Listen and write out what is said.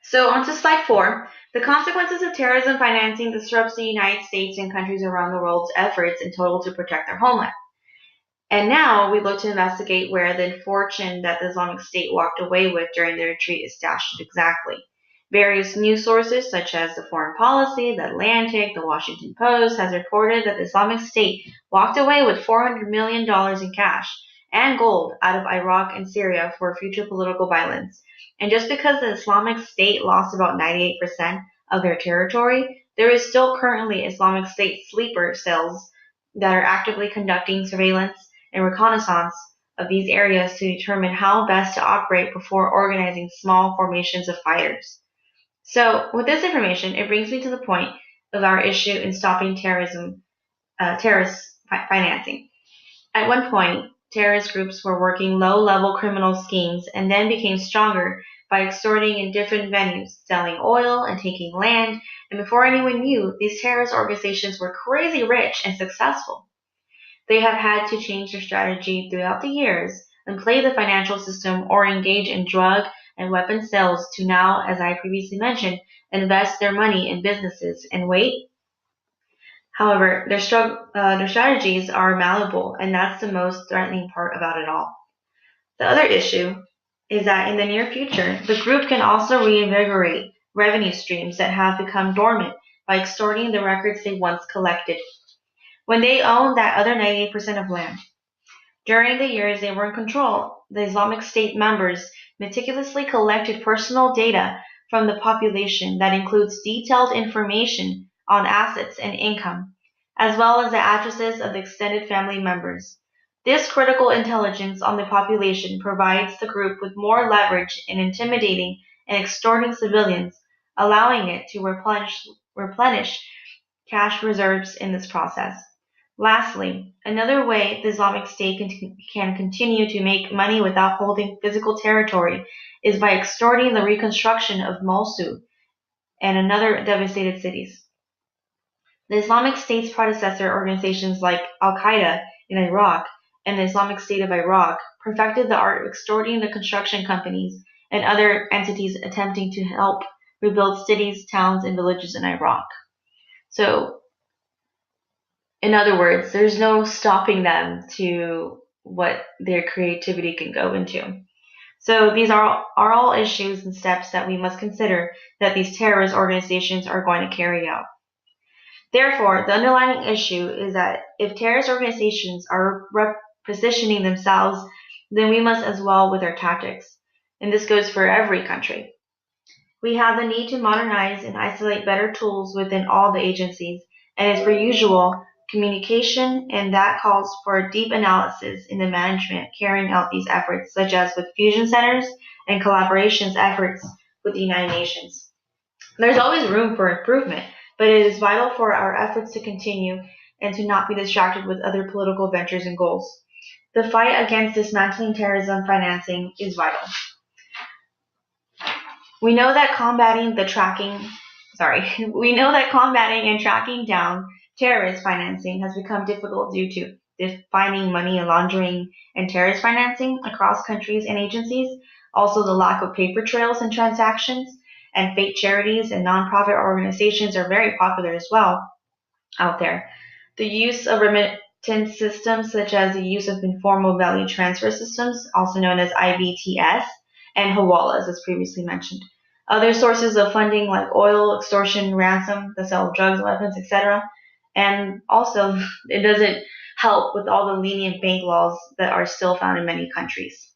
So on to slide 4. The consequences of terrorism financing disrupts the United States and countries around the world's efforts in total to protect their homeland. And now we look to investigate where the fortune that the Islamic State walked away with during the retreat is stashed exactly. Various news sources, such as the Foreign Policy, the Atlantic, the Washington Post, has reported that the Islamic State walked away with $400 million in cash and gold out of Iraq and Syria for future political violence. And just because the Islamic State lost about 98% of their territory, there is still currently Islamic State sleeper cells that are actively conducting surveillance and reconnaissance of these areas to determine how best to operate before organizing small formations of fighters. So, with this information, it brings me to the point of our issue in stopping terrorist financing. At one point, terrorist groups were working low-level criminal schemes and then became stronger by extorting in different venues, selling oil and taking land, and before anyone knew, these terrorist organizations were crazy rich and successful. They have had to change their strategy throughout the years and play the financial system or engage in drug and weapon sales to now, as I previously mentioned, invest their money in businesses and wait. However, their strategies are malleable, and that's the most threatening part about it all. The other issue is that in the near future, the group can also reinvigorate revenue streams that have become dormant by extorting the records they once collected when they owned that other 98% of land. During the years they were in control, the Islamic State members meticulously collected personal data from the population that includes detailed information on assets and income, as well as the addresses of the extended family members. This critical intelligence on the population provides the group with more leverage in intimidating and extorting civilians, allowing it to replenish cash reserves in this process. Lastly, another way the Islamic State can continue to make money without holding physical territory is by extorting the reconstruction of Mosul and other devastated cities. The Islamic State's predecessor organizations like Al-Qaeda in Iraq and the Islamic State of Iraq perfected the art of extorting the construction companies and other entities attempting to help rebuild cities, towns, and villages in Iraq. So in other words, there's no stopping them to what their creativity can go into. So these are all issues and steps that we must consider that these terrorist organizations are going to carry out. Therefore, the underlying issue is that if terrorist organizations are positioning themselves, then we must as well with our tactics. And this goes for every country. We have the need to modernize and isolate better tools within all the agencies, and as per usual, communication, and that calls for deep analysis in the management carrying out these efforts, such as with fusion centers and collaborations efforts with the United Nations. There's always room for improvement, but it is vital for our efforts to continue and to not be distracted with other political ventures and goals. The fight against dismantling terrorism financing is vital. We know that we know that combating and tracking down terrorist financing has become difficult due to defining money laundering and terrorist financing across countries and agencies, also the lack of paper trails and transactions, and fake charities and nonprofit organizations are very popular as well out there. The use of remittance systems such as the use of informal value transfer systems, also known as IBTS, and hawalas, as previously mentioned. Other sources of funding like oil, extortion, ransom, the sale of drugs, weapons, etc. And also, it doesn't help with all the lenient bank laws that are still found in many countries.